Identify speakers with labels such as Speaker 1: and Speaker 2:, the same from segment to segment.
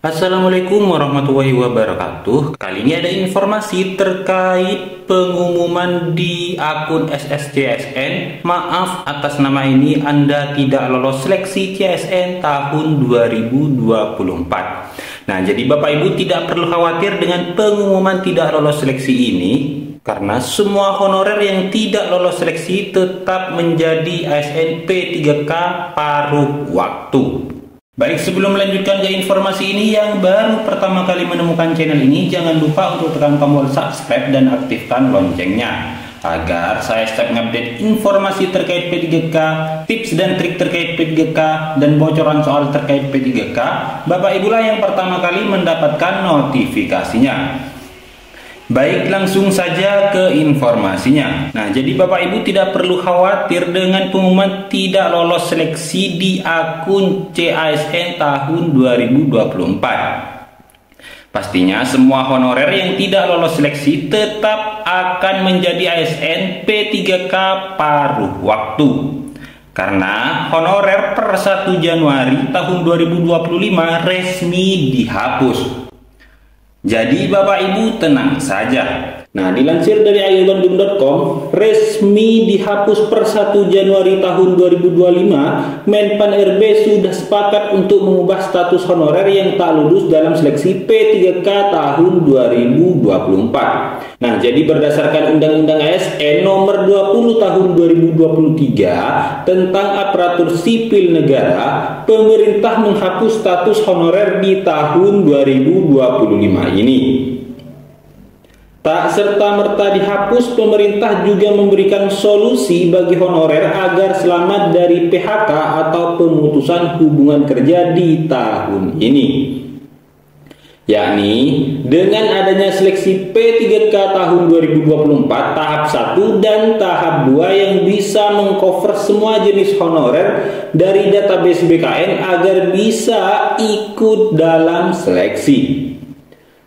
Speaker 1: Assalamualaikum warahmatullahi wabarakatuh. Kali ini ada informasi terkait pengumuman di akun SSCSN. Maaf atas nama ini Anda tidak lolos seleksi CSN tahun 2024. Nah, jadi Bapak Ibu tidak perlu khawatir dengan pengumuman tidak lolos seleksi ini, karena semua honorer yang tidak lolos seleksi tetap menjadi ASN P3K paruh waktu. Baik, sebelum melanjutkan ke informasi ini, yang baru pertama kali menemukan channel ini, jangan lupa untuk tekan tombol subscribe dan aktifkan loncengnya agar saya setiap mengupdate informasi terkait P3K, tips dan trik terkait P3K, dan bocoran soal terkait P3K, Bapak Ibu lah yang pertama kali mendapatkan notifikasinya. Baik, langsung saja ke informasinya. Nah, jadi Bapak Ibu tidak perlu khawatir dengan pengumuman tidak lolos seleksi di akun CASN tahun 2024. Pastinya semua honorer yang tidak lolos seleksi tetap akan menjadi ASN P3K paruh waktu. Karena honorer per 1 Januari tahun 2025 resmi dihapus. Jadi Bapak Ibu tenang saja. Nah, dilansir dari ayobandung.com, resmi dihapus per 1 Januari tahun 2025, Menpan RB sudah sepakat untuk mengubah status honorer yang tak lulus dalam seleksi P3K tahun 2024. Nah, jadi berdasarkan Undang-Undang ASN nomor 20 tahun 2023 tentang aparatur sipil negara, pemerintah menghapus status honorer di tahun 2025 ini. Tak serta-merta dihapus, pemerintah juga memberikan solusi bagi honorer agar selamat dari PHK atau pemutusan hubungan kerja di tahun ini. Yakni dengan adanya seleksi P3K tahun 2024 tahap 1 dan tahap 2 yang bisa mengcover semua jenis honorer dari database BKN agar bisa ikut dalam seleksi.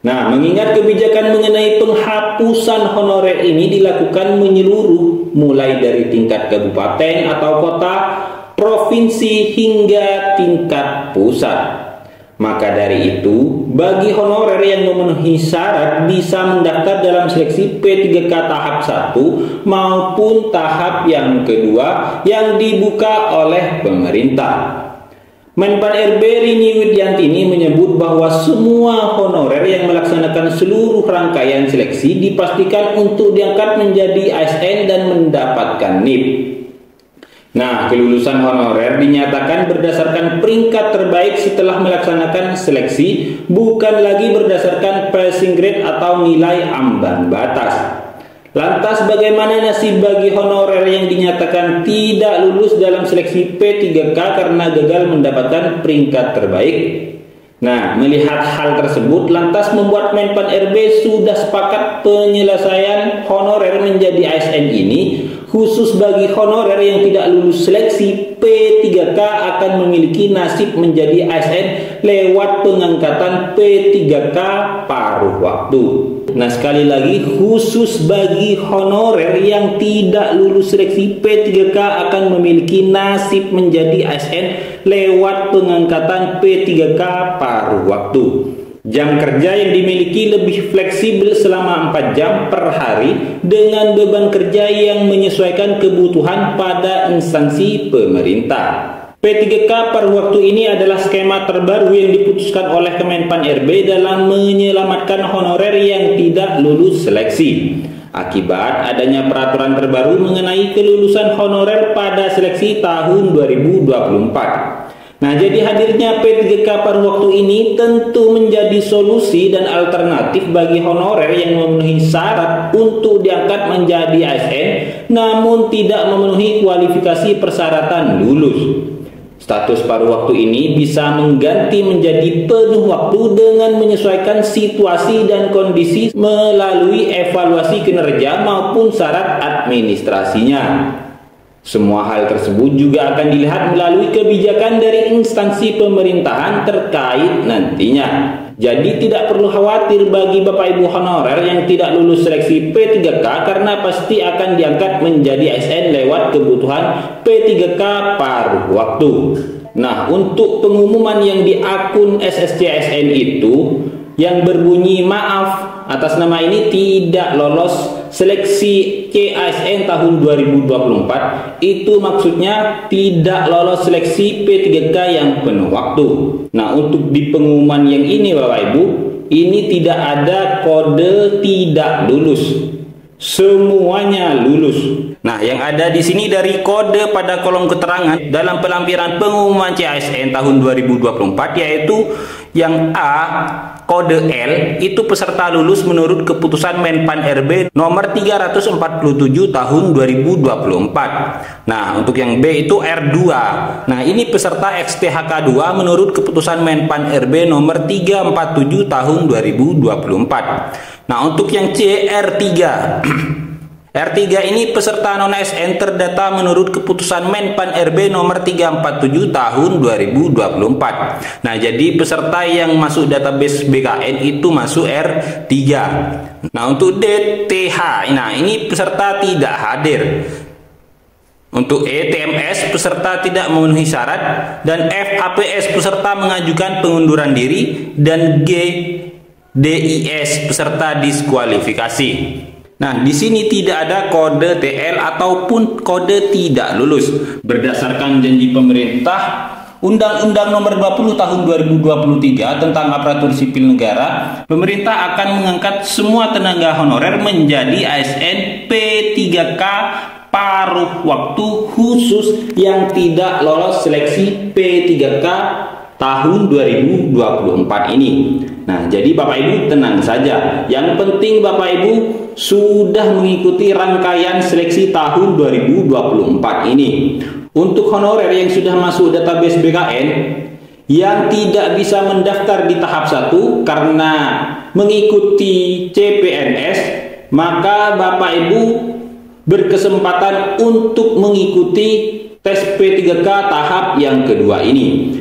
Speaker 1: Nah, mengingat kebijakan mengenai penghapusan honorer ini dilakukan menyeluruh mulai dari tingkat kabupaten atau kota, provinsi hingga tingkat pusat. Maka dari itu, bagi honorer yang memenuhi syarat bisa mendaftar dalam seleksi P3K tahap 1 maupun tahap yang kedua yang dibuka oleh pemerintah. Menpan RB Rini Widyantini menyebut bahwa semua honorer yang melaksanakan seluruh rangkaian seleksi dipastikan untuk diangkat menjadi ASN dan mendapatkan NIP. Nah, kelulusan honorer dinyatakan berdasarkan peringkat terbaik setelah melaksanakan seleksi, bukan lagi berdasarkan passing grade atau nilai ambang batas. Lantas bagaimana nasib bagi honorer yang dinyatakan tidak lulus dalam seleksi P3K karena gagal mendapatkan peringkat terbaik? Nah, melihat hal tersebut, lantas membuat Menpan RB sudah sepakat penyelesaian honorer menjadi ASN ini, khusus bagi honorer yang tidak lulus seleksi P3K akan memiliki nasib menjadi ASN lewat pengangkatan P3K paruh waktu. Nah, sekali lagi, khusus bagi honorer yang tidak lulus seleksi P3K akan memiliki nasib menjadi ASN lewat pengangkatan P3K paruh waktu. Jam kerja yang dimiliki lebih fleksibel selama 4 jam per hari dengan beban kerja yang menyesuaikan kebutuhan pada instansi pemerintah. P3K paruh waktu ini adalah skema terbaru yang diputuskan oleh Kemenpan RB dalam menyelamatkan honorer yang tidak lulus seleksi. Akibat adanya peraturan terbaru mengenai kelulusan honorer pada seleksi tahun 2024. Nah, jadi hadirnya P3K paruh waktu ini tentu menjadi solusi dan alternatif bagi honorer yang memenuhi syarat untuk diangkat menjadi ASN namun tidak memenuhi kualifikasi persyaratan lulus. Status paruh waktu ini bisa mengganti menjadi penuh waktu dengan menyesuaikan situasi dan kondisi melalui evaluasi kinerja maupun syarat administrasinya. Semua hal tersebut juga akan dilihat melalui kebijakan dari instansi pemerintahan terkait nantinya. Jadi tidak perlu khawatir bagi Bapak Ibu honorer yang tidak lulus seleksi P3K karena pasti akan diangkat menjadi ASN lewat kebutuhan P3K paruh waktu. Nah, untuk pengumuman yang di akun SSCASN itu yang berbunyi maaf atas nama ini tidak lolos seleksi CASN tahun 2024, itu maksudnya tidak lolos seleksi P3K yang penuh waktu. Nah, untuk di pengumuman yang ini Bapak Ibu, ini tidak ada kode tidak lulus. Semuanya lulus. Nah, yang ada di sini dari kode pada kolom keterangan dalam pelampiran pengumuman CASN tahun 2024, yaitu yang A, kode L, itu peserta lulus menurut keputusan Menpan RB nomor 347 tahun 2024. Nah, untuk yang B itu R2. Nah, ini peserta XTHK2 menurut keputusan Menpan RB nomor 347 tahun 2024. Nah, untuk yang C, R3. R3 ini peserta non-ASN terdata menurut keputusan Menpan RB nomor 347 tahun 2024. Nah, jadi peserta yang masuk database BKN itu masuk R3. Nah, untuk DTH, nah ini peserta tidak hadir. Untuk ETMS, peserta tidak memenuhi syarat, dan FAPS, peserta mengajukan pengunduran diri, dan G, DIS, peserta diskualifikasi. Nah, di sini tidak ada kode TL ataupun kode tidak lulus. Berdasarkan janji pemerintah, Undang-Undang Nomor 20 Tahun 2023 tentang Aparatur Sipil Negara, pemerintah akan mengangkat semua tenaga honorer menjadi ASN P3K paruh waktu khusus yang tidak lolos seleksi P3K tahun 2024 ini. Nah, jadi Bapak Ibu tenang saja. Yang penting Bapak Ibu sudah mengikuti rangkaian seleksi tahun 2024 ini. Untuk honorer yang sudah masuk database BKN yang tidak bisa mendaftar di tahap 1 karena mengikuti CPNS, maka Bapak Ibu berkesempatan untuk mengikuti tes P3K tahap yang kedua ini.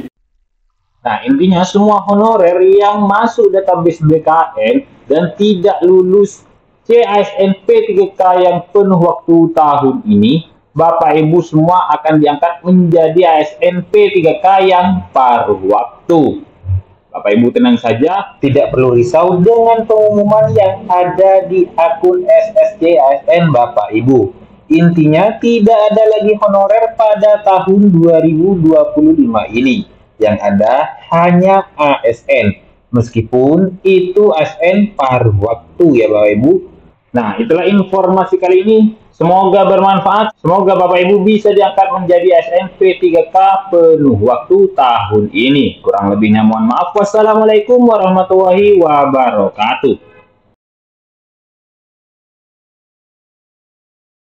Speaker 1: Nah, intinya semua honorer yang masuk database BKN dan tidak lulus CASN P3K yang penuh waktu tahun ini, Bapak Ibu semua akan diangkat menjadi ASN P3K yang paruh waktu. Bapak Ibu tenang saja, tidak perlu risau dengan pengumuman yang ada di akun SSCASN Bapak Ibu. Intinya tidak ada lagi honorer pada tahun 2025 ini. Yang ada hanya ASN, meskipun itu ASN paruh waktu ya Bapak Ibu. Nah, itulah informasi kali ini. Semoga bermanfaat. Semoga Bapak Ibu bisa diangkat menjadi ASN P3K penuh waktu tahun ini. Kurang lebihnya mohon maaf. Wassalamualaikum warahmatullahi wabarakatuh.